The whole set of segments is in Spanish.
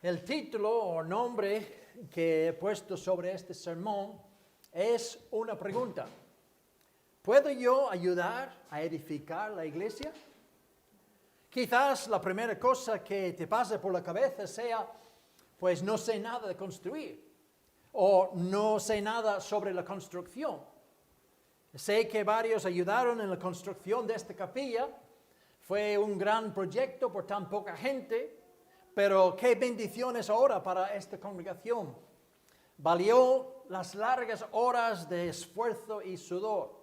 El título o nombre que he puesto sobre este sermón es una pregunta. ¿Puedo yo ayudar a edificar la iglesia? Quizás la primera cosa que te pase por la cabeza sea, pues no sé nada de construir o no sé nada sobre la construcción. Sé que varios ayudaron en la construcción de esta capilla. Fue un gran proyecto por tan poca gente, pero qué bendiciones ahora para esta congregación. Valió las largas horas de esfuerzo y sudor.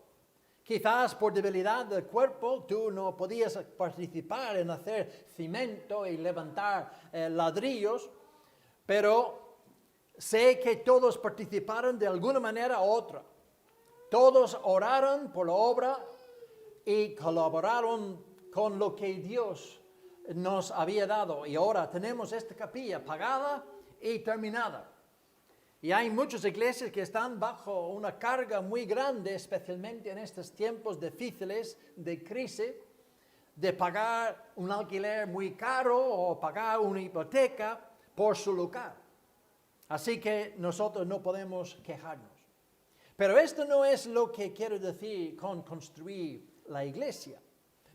Quizás por debilidad del cuerpo tú no podías participar en hacer cemento y levantar ladrillos, pero sé que todos participaron de alguna manera u otra. Todos oraron por la obra y colaboraron con lo que Dios nos había dado. Y ahora tenemos esta capilla pagada y terminada. Y hay muchas iglesias que están bajo una carga muy grande, especialmente en estos tiempos difíciles de crisis, de pagar un alquiler muy caro o pagar una hipoteca por su lugar. Así que nosotros no podemos quejarnos. Pero esto no es lo que quiero decir con construir la iglesia.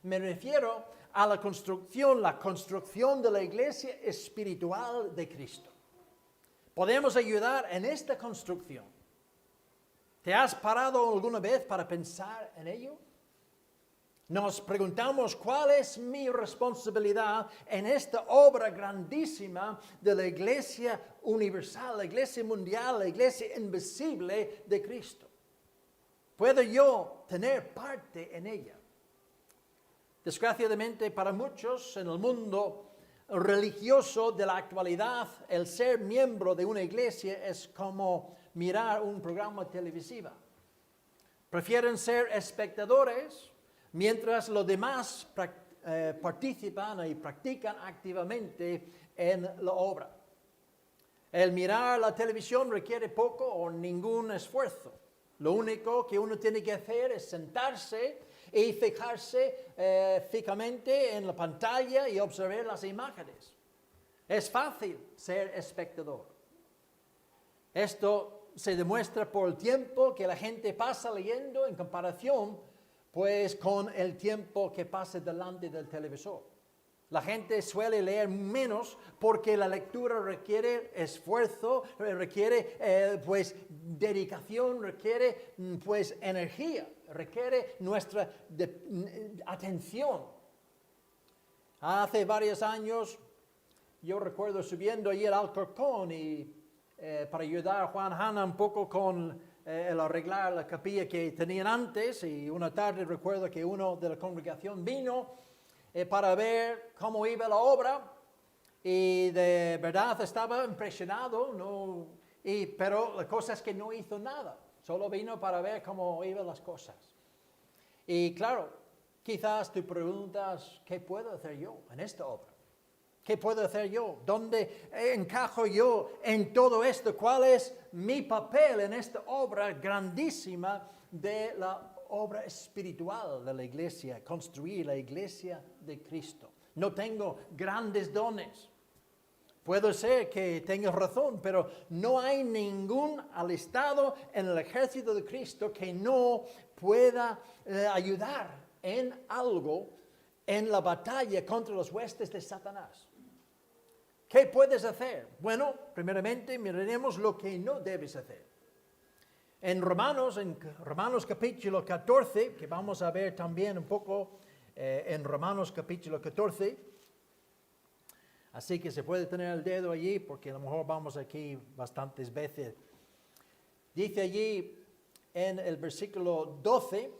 Me refiero a la construcción de la iglesia espiritual de Cristo. Podemos ayudar en esta construcción. ¿Te has parado alguna vez para pensar en ello? Nos preguntamos cuál es mi responsabilidad en esta obra grandísima de la iglesia universal, la iglesia mundial, la iglesia invisible de Cristo. ¿Puedo yo tener parte en ella? Desgraciadamente para muchos en el mundo religioso de la actualidad, el ser miembro de una iglesia es como mirar un programa televisivo. Prefieren ser espectadores mientras los demás participan y practican activamente en la obra. El mirar la televisión requiere poco o ningún esfuerzo. Lo único que uno tiene que hacer es sentarse y fijarse fijamente en la pantalla y observar las imágenes. Es fácil ser espectador. Esto se demuestra por el tiempo que la gente pasa leyendo en comparación pues con el tiempo que pasa delante del televisor. La gente suele leer menos porque la lectura requiere esfuerzo, requiere pues dedicación, requiere pues energía, requiere nuestra atención. Hace varios años yo recuerdo subiendo allí al Alcorcón y para ayudar a Juan Hanna un poco con el arreglar la capilla que tenían antes, y una tarde recuerdo que uno de la congregación vino para ver cómo iba la obra y de verdad estaba impresionado, pero la cosa es que no hizo nada, solo vino para ver cómo iban las cosas. Y claro, quizás tú preguntas, ¿qué puedo hacer yo en esta obra? ¿Qué puedo hacer yo? ¿Dónde encajo yo en todo esto? ¿Cuál es mi papel en esta obra grandísima de la obra espiritual de la iglesia, construir la iglesia de Cristo? No tengo grandes dones. Puede ser que tengas razón, pero no hay ningún alistado en el ejército de Cristo que no pueda ayudar en algo en la batalla contra los huestes de Satanás. ¿Qué puedes hacer? Bueno, primeramente miraremos lo que no debes hacer. En Romanos capítulo 14, que vamos a ver también un poco en Romanos capítulo 14, así que se puede tener el dedo allí porque a lo mejor vamos aquí bastantes veces. Dice allí en el versículo 12,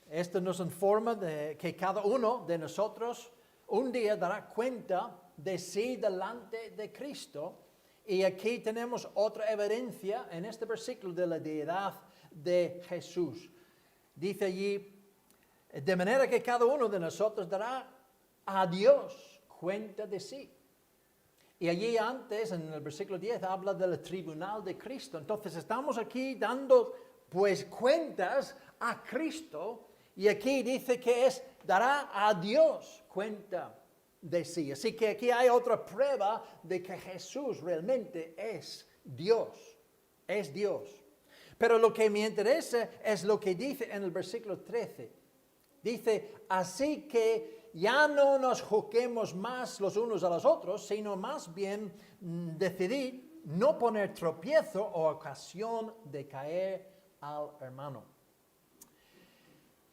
esto nos informa de que cada uno de nosotros un día dará cuenta de sí delante de Cristo. Y aquí tenemos otra evidencia en este versículo de la deidad de Jesús. Dice allí, de manera que cada uno de nosotros dará a Dios cuenta de sí. Y allí antes, en el versículo 10, habla del tribunal de Cristo. Entonces estamos aquí dando pues cuentas a Cristo. Y aquí dice que dará a Dios cuenta de sí. Así que aquí hay otra prueba de que Jesús realmente es Dios. Es Dios. Pero lo que me interesa es lo que dice en el versículo 13. Dice, así que ya no nos juzguemos más los unos a los otros, sino más bien decidid no poner tropiezo o ocasión de caer al hermano.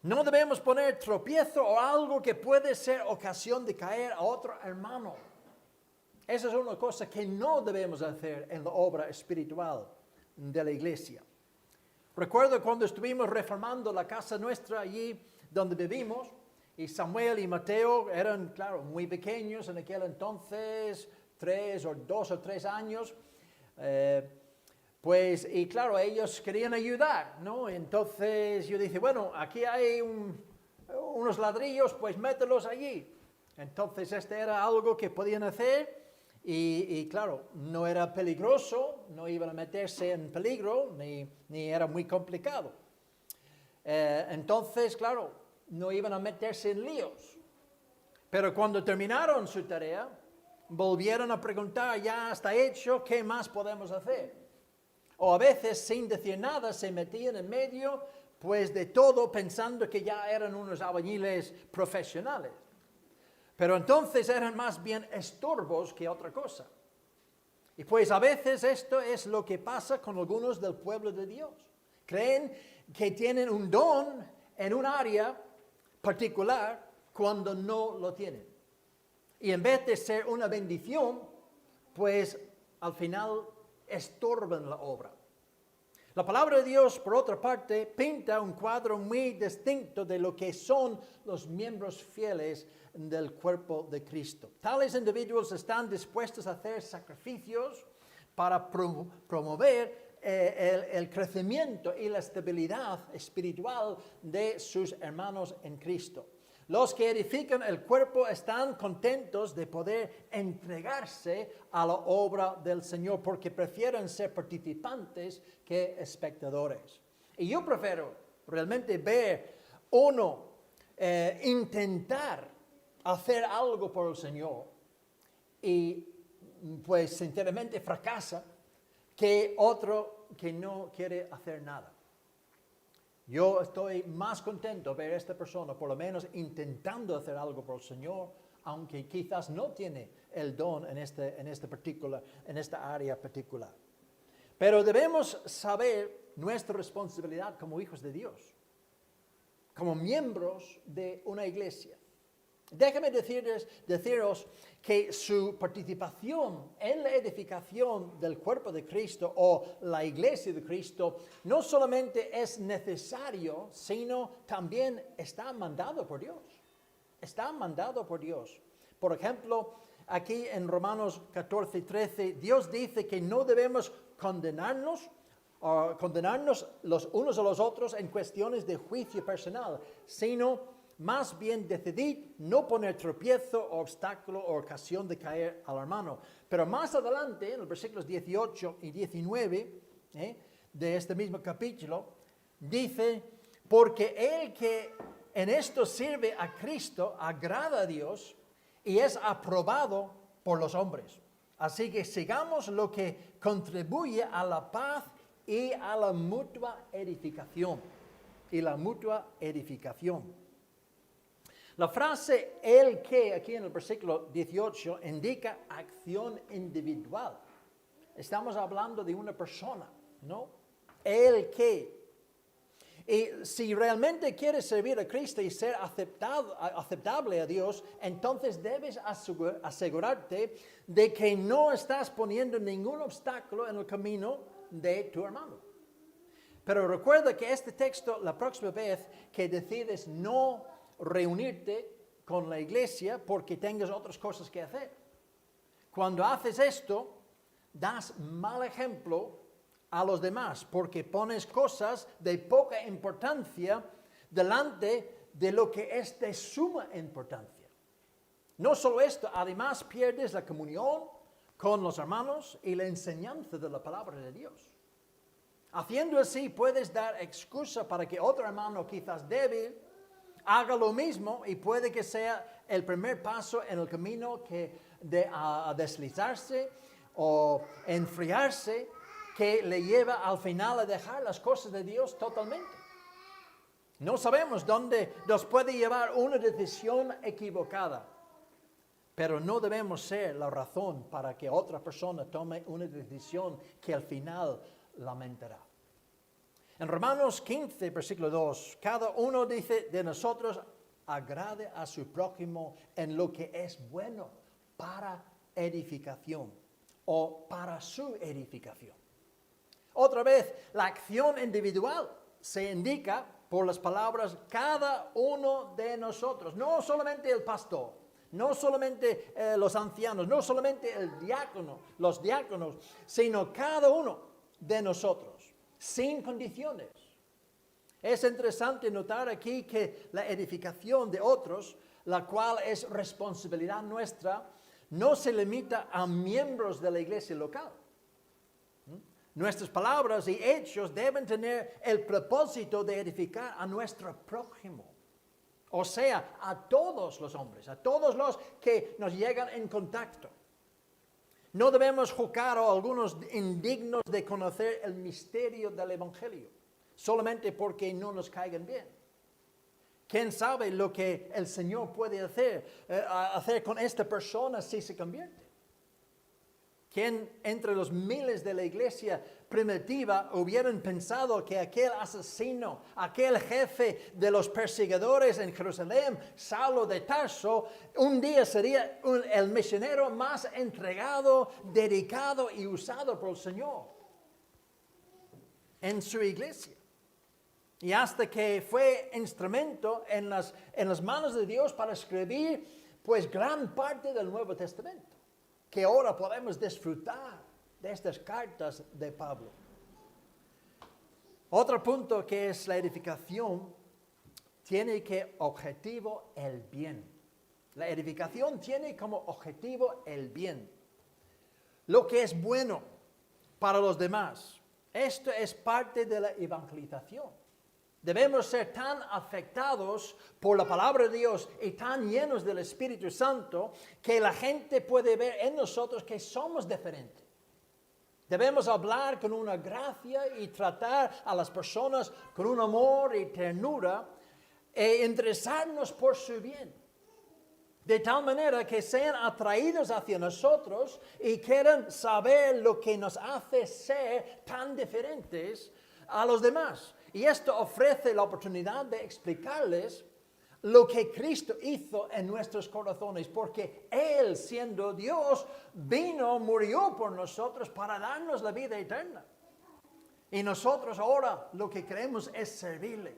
No debemos poner tropiezo o algo que puede ser ocasión de caer a otro hermano. Esa es una cosa que no debemos hacer en la obra espiritual de la iglesia. Recuerdo cuando estuvimos reformando la casa nuestra allí donde vivimos, y Samuel y Mateo eran, claro, muy pequeños en aquel entonces, 2 o 3 años, pues, y claro, ellos querían ayudar, ¿no? Entonces yo dije, bueno, aquí hay unos ladrillos, pues mételos allí. Entonces este era algo que podían hacer y claro, no era peligroso, no iban a meterse en peligro, ni era muy complicado. Entonces, claro, no iban a meterse en líos. Pero cuando terminaron su tarea, volvieron a preguntar, ya está hecho, ¿qué más podemos hacer? O a veces, sin decir nada, se metían en medio, pues de todo, pensando que ya eran unos albañiles profesionales. Pero entonces eran más bien estorbos que otra cosa. Y pues a veces esto es lo que pasa con algunos del pueblo de Dios. Creen que tienen un don en un área particular cuando no lo tienen. Y en vez de ser una bendición, pues al final estorban la obra. La palabra de Dios, por otra parte, pinta un cuadro muy distinto de lo que son los miembros fieles del cuerpo de Cristo. Tales individuos están dispuestos a hacer sacrificios para promover el crecimiento y la estabilidad espiritual de sus hermanos en Cristo. Los que edifican el cuerpo están contentos de poder entregarse a la obra del Señor porque prefieren ser participantes que espectadores. Y yo prefiero realmente ver uno intentar hacer algo por el Señor y pues sinceramente fracasa que otro que no quiere hacer nada. Yo estoy más contento de ver a esta persona, por lo menos intentando hacer algo por el Señor, aunque quizás no tiene el don en esta área particular. Pero debemos saber nuestra responsabilidad como hijos de Dios, como miembros de una iglesia. Déjame deciros que su participación en la edificación del cuerpo de Cristo o la iglesia de Cristo no solamente es necesario, sino también está mandado por Dios. Está mandado por Dios. Por ejemplo, aquí en Romanos 14:13, Dios dice que no debemos condenarnos los unos a los otros en cuestiones de juicio personal, sino más bien decidid no poner tropiezo, obstáculo o ocasión de caer al hermano. Pero más adelante, en los versículos 18 y 19 de este mismo capítulo, dice, porque el que en esto sirve a Cristo agrada a Dios y es aprobado por los hombres. Así que sigamos lo que contribuye a la paz y a la mutua edificación. La frase el que, aquí en el versículo 18, indica acción individual. Estamos hablando de una persona, ¿no? El que. Y si realmente quieres servir a Cristo y ser aceptable a Dios, entonces debes asegurarte de que no estás poniendo ningún obstáculo en el camino de tu hermano. Pero recuerda que este texto, la próxima vez que decides no reunirte con la iglesia porque tengas otras cosas que hacer. Cuando haces esto, das mal ejemplo a los demás porque pones cosas de poca importancia delante de lo que es de suma importancia. No solo esto, además pierdes la comunión con los hermanos y la enseñanza de la palabra de Dios. Haciendo así, puedes dar excusa para que otro hermano quizás débil haga lo mismo y puede que sea el primer paso en el camino a deslizarse o enfriarse, que le lleva al final a dejar las cosas de Dios totalmente. No sabemos dónde nos puede llevar una decisión equivocada, pero no debemos ser la razón para que otra persona tome una decisión que al final lamentará. En Romanos 15, versículo 2, cada uno dice de nosotros, agrade a su prójimo en lo que es bueno para edificación o para su edificación. Otra vez, la acción individual se indica por las palabras cada uno de nosotros, no solamente el pastor, no solamente los ancianos, no solamente los diáconos, sino cada uno de nosotros, sin condiciones. Es interesante notar aquí que la edificación de otros, la cual es responsabilidad nuestra, no se limita a miembros de la iglesia local. Nuestras palabras y hechos deben tener el propósito de edificar a nuestro prójimo. O sea, a todos los hombres, a todos los que nos llegan en contacto. No debemos juzgar a algunos indignos de conocer el misterio del Evangelio, solamente porque no nos caigan bien. ¿Quién sabe lo que el Señor puede hacer con esta persona si se convierte? ¿Quién entre los miles de la iglesia primitiva hubieran pensado que aquel asesino, aquel jefe de los perseguidores en Jerusalén, Saulo de Tarso, un día sería el misionero más entregado, dedicado y usado por el Señor en su iglesia? Y hasta que fue instrumento en las manos de Dios para escribir, pues, gran parte del Nuevo Testamento, que ahora podemos disfrutar de estas cartas de Pablo. Otro punto que es la edificación, tiene que objetivo el bien. La edificación tiene como objetivo el bien. Lo que es bueno para los demás. Esto es parte de la evangelización. Debemos ser tan afectados por la palabra de Dios y tan llenos del Espíritu Santo que la gente puede ver en nosotros que somos diferentes. Debemos hablar con una gracia y tratar a las personas con un amor y ternura e interesarnos por su bien. De tal manera que sean atraídos hacia nosotros y quieran saber lo que nos hace ser tan diferentes a los demás. Y esto ofrece la oportunidad de explicarles lo que Cristo hizo en nuestros corazones, porque Él, siendo Dios, murió por nosotros para darnos la vida eterna. Y nosotros ahora lo que queremos es servirle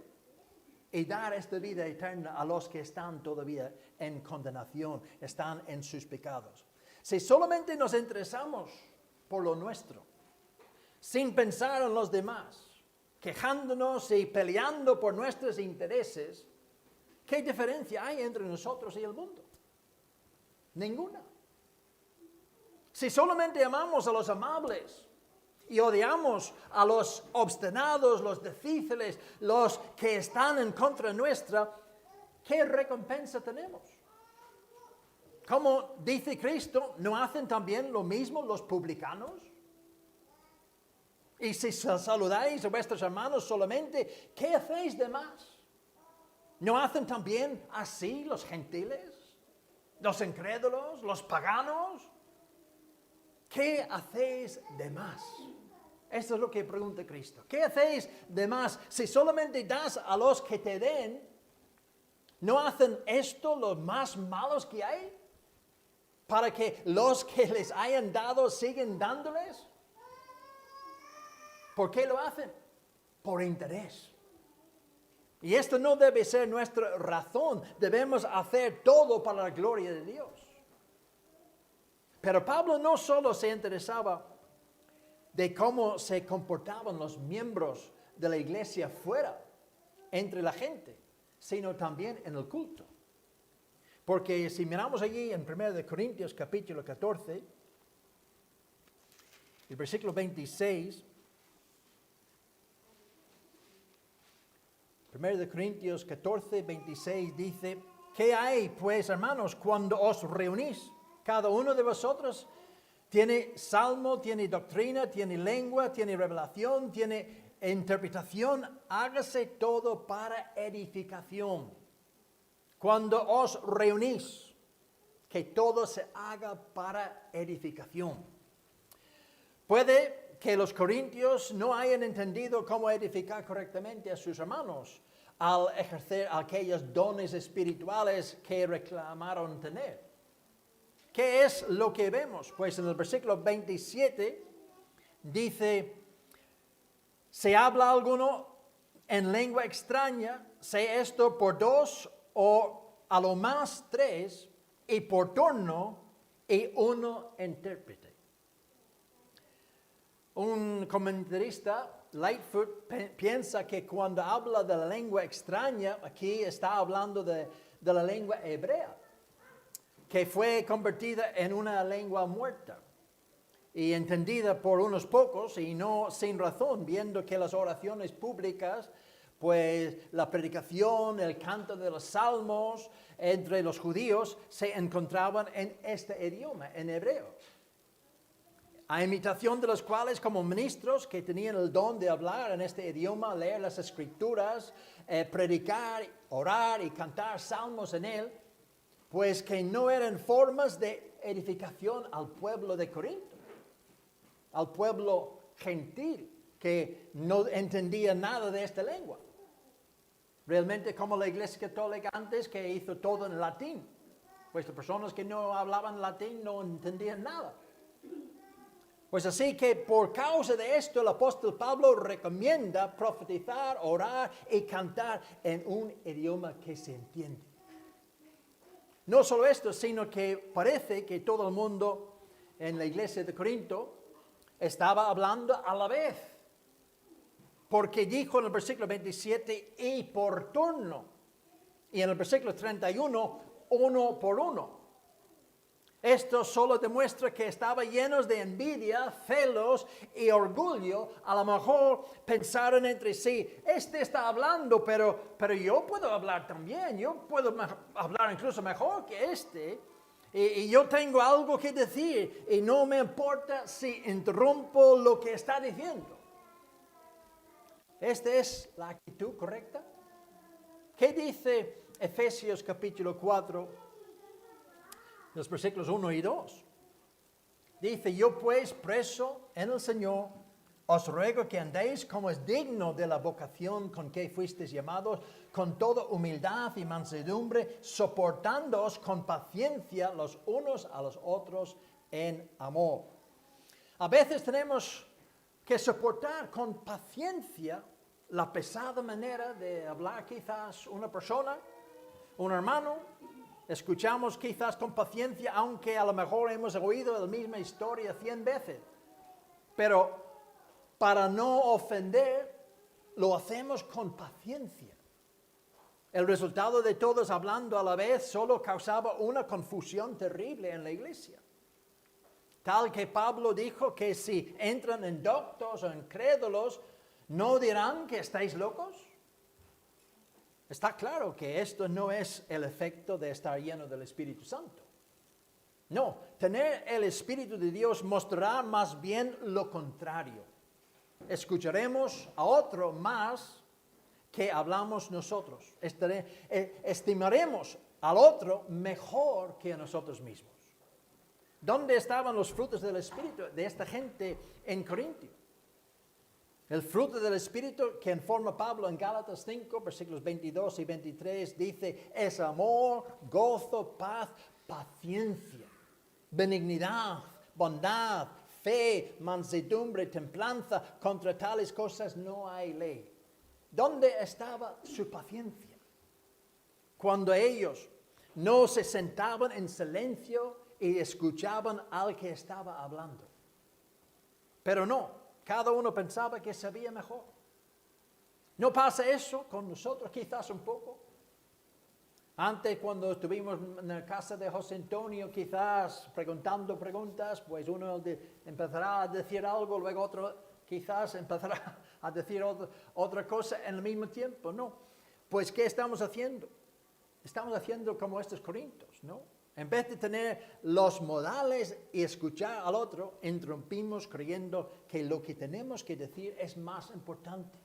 y dar esta vida eterna a los que están todavía en condenación, están en sus pecados. Si solamente nos interesamos por lo nuestro, sin pensar en los demás, quejándonos y peleando por nuestros intereses, ¿qué diferencia hay entre nosotros y el mundo? Ninguna. Si solamente amamos a los amables y odiamos a los obstinados, los difíciles, los que están en contra nuestra, ¿qué recompensa tenemos? Como dice Cristo, ¿no hacen también lo mismo los publicanos? Y si saludáis a vuestros hermanos solamente, ¿qué hacéis de más? ¿No hacen también así los gentiles, los incrédulos, los paganos? ¿Qué hacéis de más? Esto es lo que pregunta Cristo. ¿Qué hacéis de más si solamente das a los que te den? ¿No hacen esto los más malos que hay? ¿Para que los que les hayan dado siguen dándoles? ¿Por qué lo hacen? Por interés. Y esto no debe ser nuestra razón. Debemos hacer todo para la gloria de Dios. Pero Pablo no solo se interesaba de cómo se comportaban los miembros de la iglesia fuera, entre la gente, sino también en el culto. Porque si miramos allí en 1 Corintios capítulo 14, el versículo 26, 1 Corintios 14, 26 dice, ¿Qué hay, pues, hermanos, cuando os reunís? Cada uno de vosotros tiene salmo, tiene doctrina, tiene lengua, tiene revelación, tiene interpretación. Hágase todo para edificación. Cuando os reunís, que todo se haga para edificación. Puede que los corintios no hayan entendido cómo edificar correctamente a sus hermanos al ejercer aquellos dones espirituales que reclamaron tener. ¿Qué es lo que vemos? Pues en el versículo 27 dice, ¿se habla alguno en lengua extraña? Sea esto por 2 o a lo más 3, y por turno, y uno intérprete. Un comentarista, Lightfoot, piensa que cuando habla de la lengua extraña, aquí está hablando de la lengua hebrea, que fue convertida en una lengua muerta y entendida por unos pocos y no sin razón, viendo que las oraciones públicas, pues la predicación, el canto de los salmos entre los judíos se encontraban en este idioma, en hebreo. A imitación de los cuales, como ministros que tenían el don de hablar en este idioma, leer las escrituras, predicar, orar y cantar salmos en él, pues que no eran formas de edificación al pueblo de Corinto, al pueblo gentil que no entendía nada de esta lengua. Realmente como la Iglesia Católica antes, que hizo todo en latín, pues las personas que no hablaban latín no entendían nada. Pues así que por causa de esto el apóstol Pablo recomienda profetizar, orar y cantar en un idioma que se entiende. No solo esto, sino que parece que todo el mundo en la iglesia de Corinto estaba hablando a la vez. Porque dijo en el versículo 27, y por turno. Y en el versículo 31, uno por uno. Esto solo demuestra que estaba llenos de envidia, celos y orgullo. A lo mejor pensaron entre sí, este está hablando, pero yo puedo hablar también. Yo puedo hablar incluso mejor que este. Y yo tengo algo que decir y no me importa si interrumpo lo que está diciendo. ¿Esta es la actitud correcta? ¿Qué dice Efesios capítulo 4? Los versículos 1 y 2. Dice, yo pues preso en el Señor, os ruego que andéis como es digno de la vocación con que fuisteis llamados, con toda humildad y mansedumbre, soportándoos con paciencia los unos a los otros en amor. A veces tenemos que soportar con paciencia la pesada manera de hablar quizás una persona, un hermano. Escuchamos quizás con paciencia, aunque a lo mejor hemos oído la misma historia 100 veces. Pero para no ofender, lo hacemos con paciencia. El resultado de todos hablando a la vez solo causaba una confusión terrible en la iglesia. Tal que Pablo dijo que si entran en doctos o incrédulos, ¿no dirán que estáis locos? Está claro que esto no es el efecto de estar lleno del Espíritu Santo. No, tener el Espíritu de Dios mostrará más bien lo contrario. Escucharemos a otro más que hablamos nosotros. Estimaremos al otro mejor que a nosotros mismos. ¿Dónde estaban los frutos del Espíritu de esta gente en Corintio? El fruto del Espíritu que informa Pablo en Gálatas 5, versículos 22 y 23, dice, es amor, gozo, paz, paciencia, benignidad, bondad, fe, mansedumbre, templanza. Contra tales cosas no hay ley. ¿Dónde estaba su paciencia? Cuando ellos no se sentaban en silencio y escuchaban al que estaba hablando. Pero no. Cada uno pensaba que sabía mejor. ¿No pasa eso con nosotros quizás un poco? Antes, cuando estuvimos en la casa de José Antonio, quizás preguntando preguntas, pues uno empezará a decir algo, luego otro quizás empezará a decir otra cosa en el mismo tiempo. No, pues ¿qué estamos haciendo? estamos haciendo como estos corintios, ¿no? En vez de tener los modales y escuchar al otro, interrumpimos creyendo que lo que tenemos que decir es más importante.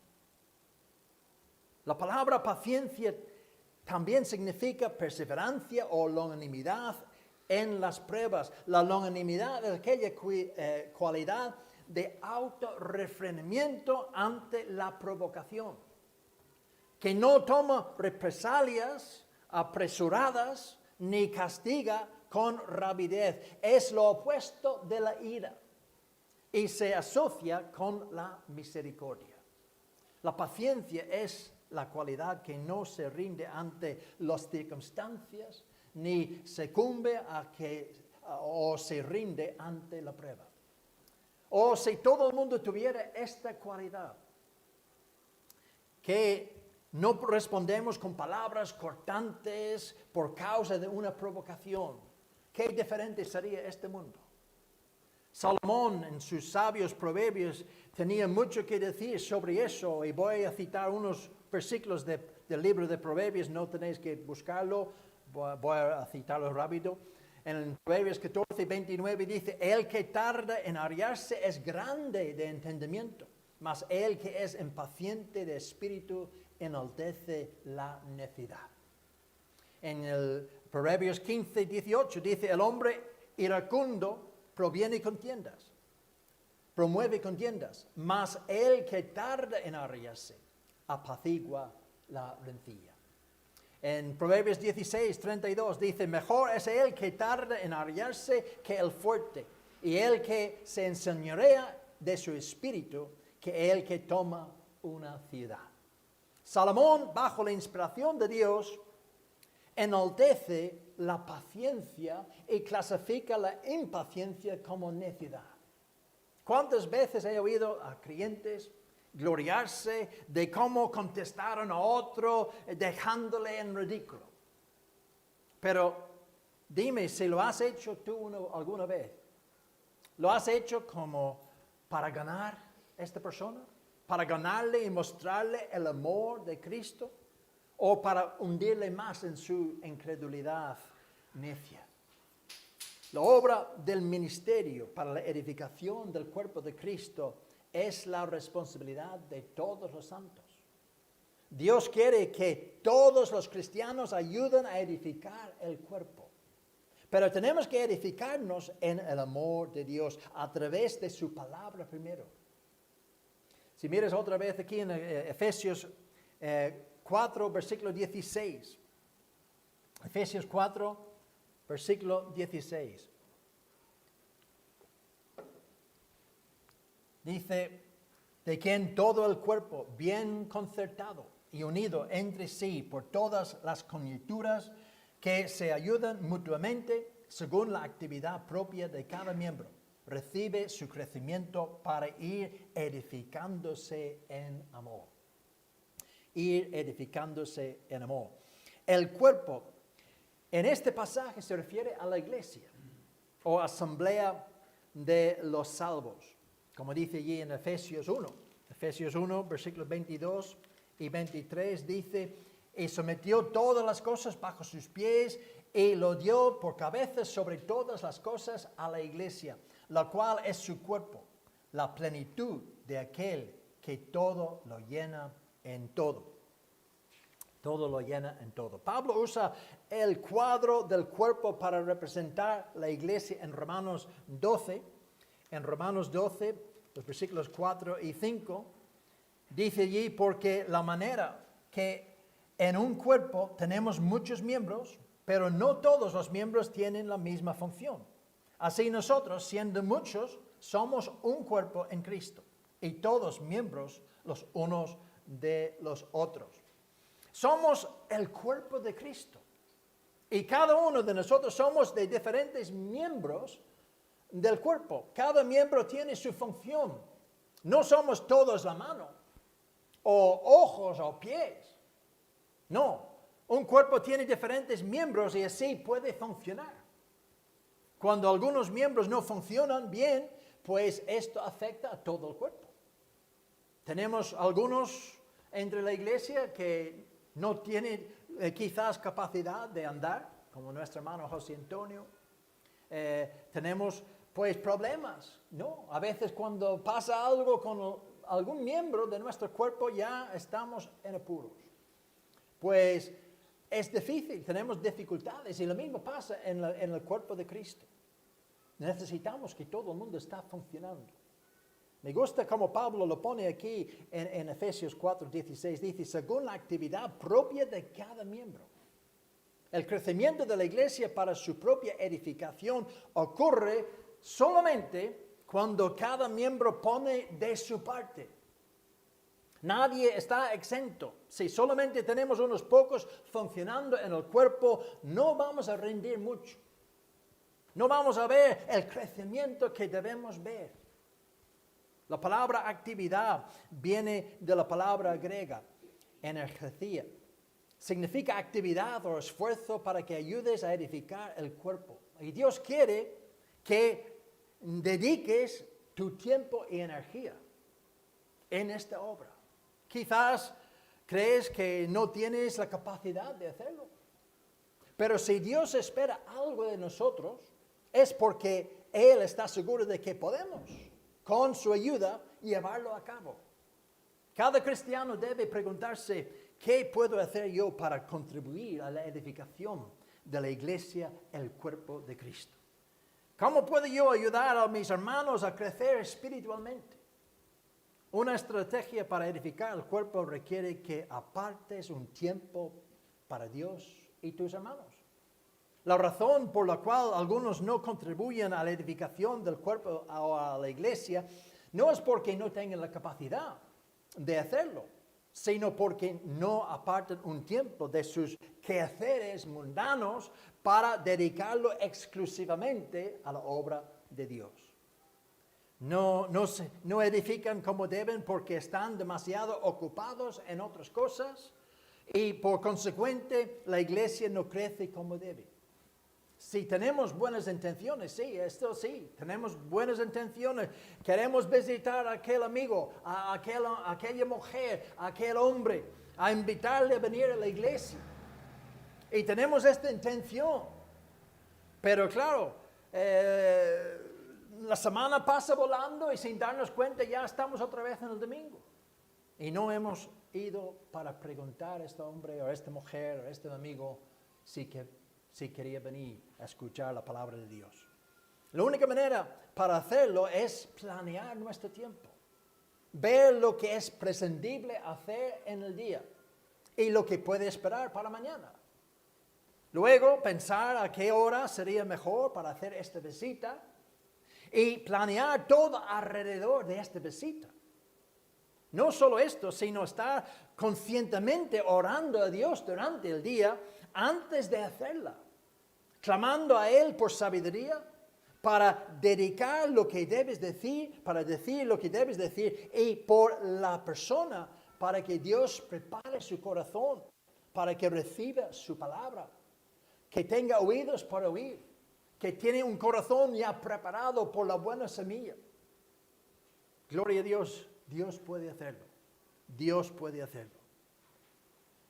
La palabra paciencia también significa perseverancia o longanimidad en las pruebas. La longanimidad es aquella cualidad de autorrefrenamiento ante la provocación, que no toma represalias apresuradas ni castiga con rapidez. Es lo opuesto de la ira y se asocia con la misericordia. La paciencia es la cualidad que no se rinde ante las circunstancias ni sucumbe o se rinde ante la prueba. O si todo el mundo tuviera esta cualidad, que no respondemos con palabras cortantes por causa de una provocación, ¿qué diferente sería este mundo? Salomón en sus sabios proverbios tenía mucho que decir sobre eso, y voy a citar unos versículos del libro de Proverbios, no tenéis que buscarlo, voy a citarlo rápido. En Proverbios 14:29 dice: el que tarda en airarse es grande de entendimiento, mas el que es impaciente de espíritu enaltece la necedad. En el Proverbios 15:18 dice: el hombre iracundo promueve contiendas, mas el que tarda en airarse apacigua la rencilla. En Proverbios 16:32 dice: mejor es el que tarda en airarse que el fuerte, y el que se enseñorea de su espíritu que el que toma una ciudad. Salomón, bajo la inspiración de Dios, enaltece la paciencia y clasifica la impaciencia como necedad. ¿Cuántas veces he oído a creyentes gloriarse de cómo contestaron a otro dejándole en ridículo? Pero dime si lo has hecho tú alguna vez. ¿Lo has hecho como para ganar a esta persona? ¿Para ganarle y mostrarle el amor de Cristo? ¿O para hundirle más en su incredulidad necia? La obra del ministerio para la edificación del cuerpo de Cristo es la responsabilidad de todos los santos. Dios quiere que todos los cristianos ayuden a edificar el cuerpo. Pero tenemos que edificarnos en el amor de Dios a través de su palabra primero. Si miras otra vez aquí en Efesios 4, versículo 16. Efesios 4, versículo 16. Dice: de quien todo el cuerpo, bien concertado y unido entre sí por todas las coyunturas, que se ayudan mutuamente según la actividad propia de cada miembro, recibe su crecimiento para ir edificándose en amor. Ir edificándose en amor. El cuerpo, en este pasaje se refiere a la iglesia o asamblea de los salvos, como dice allí en Efesios 1. Efesios 1, versículos 22 y 23 dice: y sometió todas las cosas bajo sus pies y lo dio por cabeza sobre todas las cosas a la iglesia, la cual es su cuerpo, la plenitud de aquel que todo lo llena en todo. Todo lo llena en todo. Pablo usa el cuadro del cuerpo para representar la iglesia en Romanos 12. En Romanos 12, los versículos 4 y 5, dice allí: porque la manera que en un cuerpo tenemos muchos miembros, pero no todos los miembros tienen la misma función. Así nosotros, siendo muchos, somos un cuerpo en Cristo, y todos miembros los unos de los otros. Somos el cuerpo de Cristo, y cada uno de nosotros somos de diferentes miembros del cuerpo. Cada miembro tiene su función. No somos todos la mano, o ojos, o pies. No, un cuerpo tiene diferentes miembros y así puede funcionar. Cuando algunos miembros no funcionan bien, pues esto afecta a todo el cuerpo. Tenemos algunos entre la iglesia que no tienen quizás capacidad de andar, como nuestro hermano José Antonio. Tenemos pues problemas, ¿no? A veces cuando pasa algo con algún miembro de nuestro cuerpo ya estamos en apuros. Pues es difícil, tenemos dificultades y lo mismo pasa en el cuerpo de Cristo. Necesitamos que todo el mundo esté funcionando. Me gusta como Pablo lo pone aquí en Efesios 4:16, dice, según la actividad propia de cada miembro. El crecimiento de la iglesia para su propia edificación ocurre solamente cuando cada miembro pone de su parte. Nadie está exento. Si solamente tenemos unos pocos funcionando en el cuerpo, no vamos a rendir mucho. No vamos a ver el crecimiento que debemos ver. La palabra actividad viene de la palabra griega, energía. Significa actividad o esfuerzo para que ayudes a edificar el cuerpo. Y Dios quiere que dediques tu tiempo y energía en esta obra. Quizás crees que no tienes la capacidad de hacerlo. Pero si Dios espera algo de nosotros, es porque Él está seguro de que podemos, con su ayuda, llevarlo a cabo. Cada cristiano debe preguntarse, ¿qué puedo hacer yo para contribuir a la edificación de la iglesia, el cuerpo de Cristo? ¿Cómo puedo yo ayudar a mis hermanos a crecer espiritualmente? Una estrategia para edificar el cuerpo requiere que apartes un tiempo para Dios y tus hermanos. La razón por la cual algunos no contribuyen a la edificación del cuerpo o a la iglesia no es porque no tengan la capacidad de hacerlo, sino porque no apartan un tiempo de sus quehaceres mundanos para dedicarlo exclusivamente a la obra de Dios. No edifican como deben porque están demasiado ocupados en otras cosas y por consecuente la iglesia no crece como debe. Si tenemos buenas intenciones, sí, esto sí, tenemos buenas intenciones. Queremos visitar a aquel amigo, a aquella mujer, a aquel hombre, a invitarle a venir a la iglesia. Y tenemos esta intención. Pero claro, la semana pasa volando y sin darnos cuenta ya estamos otra vez en el domingo. Y no hemos ido para preguntar a este hombre o a esta mujer o a este amigo si quería venir a escuchar la palabra de Dios. La única manera para hacerlo es planear nuestro tiempo. Ver lo que es prescindible hacer en el día y lo que puede esperar para mañana. Luego, pensar a qué hora sería mejor para hacer esta visita y planear todo alrededor de esta visita. No solo esto, sino estar conscientemente orando a Dios durante el día antes de hacerla, clamando a Él por sabiduría para dedicar lo que debes decir, para decir lo que debes decir, y por la persona para que Dios prepare su corazón, para que reciba su palabra, que tenga oídos para oír, que tiene un corazón ya preparado por la buena semilla. Gloria a Dios, Dios puede hacerlo. Dios puede hacerlo.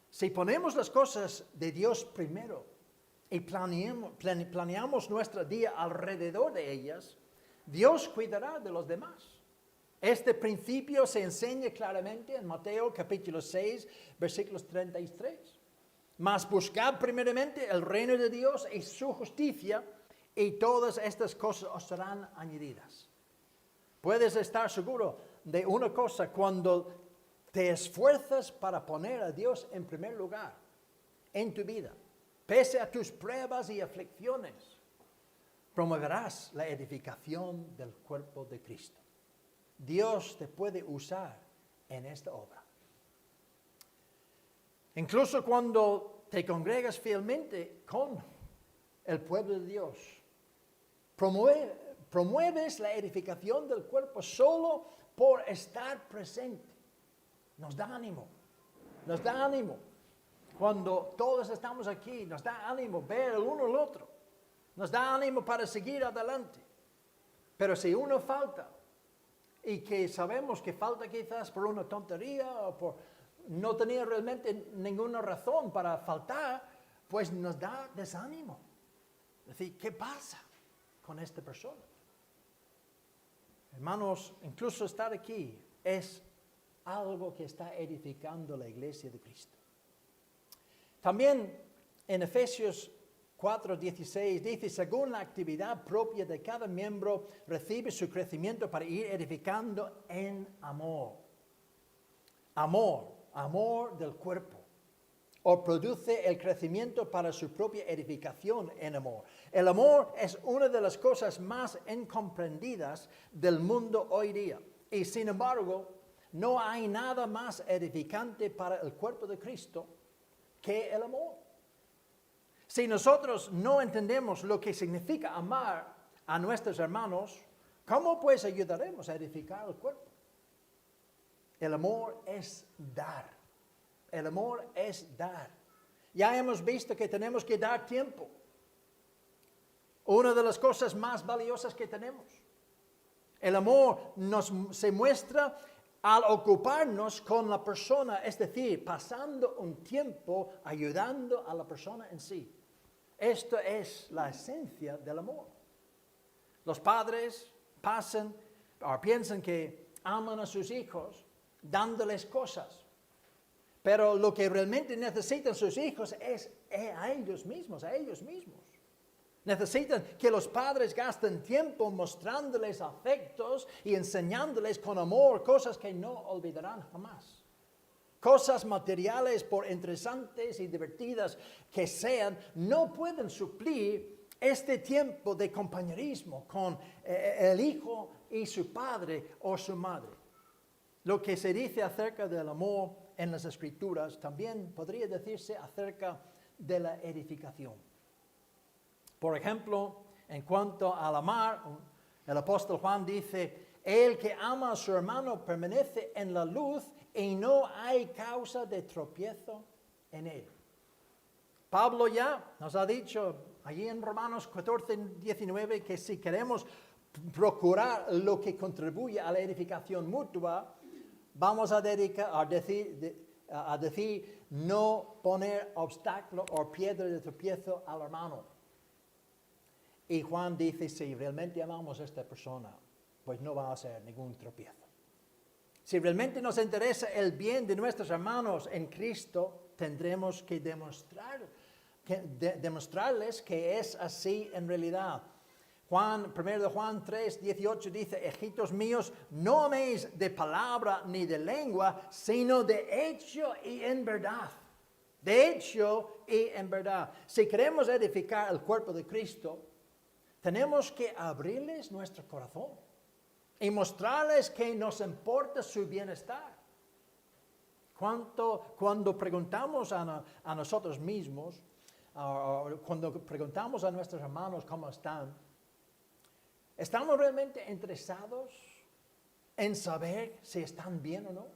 Si ponemos las cosas de Dios primero y planeamos nuestro día alrededor de ellas, Dios cuidará de los demás. Este principio se enseña claramente en Mateo capítulo 6, versículos 33. Mas buscad primeramente el reino de Dios y su justicia, y todas estas cosas os serán añadidas. Puedes estar seguro de una cosa: cuando te esfuerzas para poner a Dios en primer lugar en tu vida, pese a tus pruebas y aflicciones, promoverás la edificación del cuerpo de Cristo. Dios te puede usar en esta obra. Incluso cuando te congregas fielmente con el pueblo de Dios, promueves la edificación del cuerpo solo por estar presente. Nos da ánimo, nos da ánimo. Cuando todos estamos aquí, nos da ánimo ver el uno al otro. Nos da ánimo para seguir adelante. Pero si uno falta, y que sabemos que falta quizás por una tontería o por no tenía realmente ninguna razón para faltar, pues nos da desánimo. Es decir, ¿qué pasa con esta persona? Hermanos, incluso estar aquí es algo que está edificando la iglesia de Cristo. También en Efesios 4:16 dice, según la actividad propia de cada miembro, recibe su crecimiento para ir edificando en amor. Amor del cuerpo. O produce el crecimiento para su propia edificación en amor. El amor es una de las cosas más incomprendidas del mundo hoy día. Y sin embargo, no hay nada más edificante para el cuerpo de Cristo que el amor. Si nosotros no entendemos lo que significa amar a nuestros hermanos, ¿cómo pues ayudaremos a edificar el cuerpo? El amor es dar. El amor es dar. Ya hemos visto que tenemos que dar tiempo. Una de las cosas más valiosas que tenemos. El amor se muestra al ocuparnos con la persona, es decir, pasando un tiempo ayudando a la persona en sí. Esto es la esencia del amor. Los padres piensan que aman a sus hijos dándoles cosas. Pero lo que realmente necesitan sus hijos es a ellos mismos. Necesitan que los padres gasten tiempo mostrándoles afectos y enseñándoles con amor cosas que no olvidarán jamás. Cosas materiales, por interesantes y divertidas que sean, no pueden suplir este tiempo de compañerismo con el hijo y su padre o su madre. Lo que se dice acerca del amor en las Escrituras también podría decirse acerca de la edificación. Por ejemplo, en cuanto al amar, el apóstol Juan dice, el que ama a su hermano permanece en la luz y no hay causa de tropiezo en él. Pablo ya nos ha dicho allí en Romanos 14:19 que si queremos procurar lo que contribuye a la edificación mutua, vamos a decir no poner obstáculo o piedra de tropiezo al hermano. Y Juan dice, si realmente amamos a esta persona, pues no va a ser ningún tropiezo. Si realmente nos interesa el bien de nuestros hermanos en Cristo, tendremos que demostrarles que es así en realidad. 1 Juan 3:18 dice, hijitos míos, no améis de palabra ni de lengua, sino de hecho y en verdad. De hecho y en verdad. Si queremos edificar el cuerpo de Cristo, tenemos que abrirles nuestro corazón y mostrarles que nos importa su bienestar. Cuando preguntamos a nosotros mismos, cuando preguntamos a nuestros hermanos cómo están, ¿estamos realmente interesados en saber si están bien o no?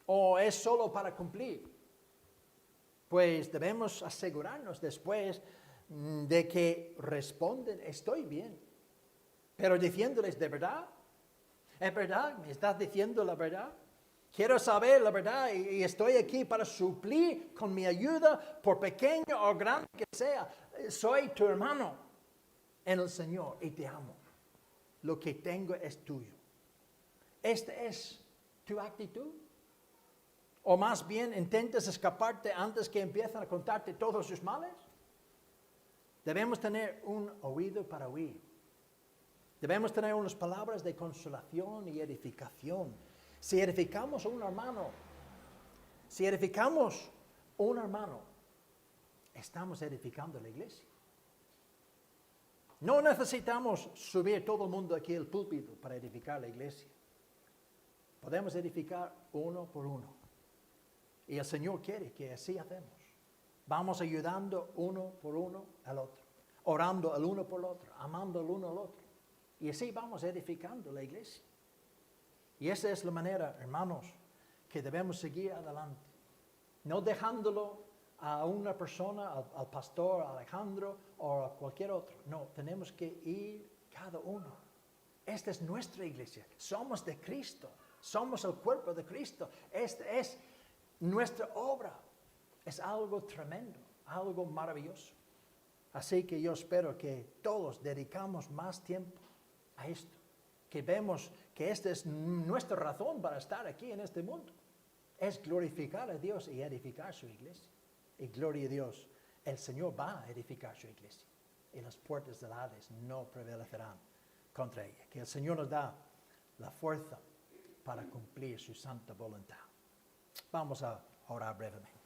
¿O es solo para cumplir? Pues debemos asegurarnos después de que responden, estoy bien. Pero diciéndoles, ¿de verdad? ¿Es verdad? ¿Me estás diciendo la verdad? Quiero saber la verdad y estoy aquí para suplir con mi ayuda, por pequeño o grande que sea. Soy tu hermano en el Señor y te amo. Lo que tengo es tuyo. ¿Esta es tu actitud? ¿O más bien intentas escaparte antes que empiezan a contarte todos sus males? Debemos tener un oído para oír. Debemos tener unas palabras de consolación y edificación. Si edificamos a un hermano, estamos edificando la iglesia. No necesitamos subir todo el mundo aquí al púlpito para edificar la iglesia. Podemos edificar uno por uno. Y el Señor quiere que así hacemos. Vamos ayudando uno por uno al otro, orando el uno por el otro, amando el uno al otro. Y así vamos edificando la iglesia. Y esa es la manera, hermanos, que debemos seguir adelante. No dejándolo a una persona, al pastor Alejandro o a cualquier otro. No, tenemos que ir cada uno. Esta es nuestra iglesia. Somos de Cristo. Somos el cuerpo de Cristo. Esta es nuestra obra es algo tremendo, algo maravilloso. Así que yo espero que todos dedicamos más tiempo a esto, que vemos que esta es nuestra razón para estar aquí en este mundo. Es glorificar a Dios y edificar su iglesia. Y gloria a Dios, el Señor va a edificar su iglesia. Y las puertas del Hades no prevalecerán contra ella. Que el Señor nos da la fuerza para cumplir su santa voluntad. Vamos a orar brevemente.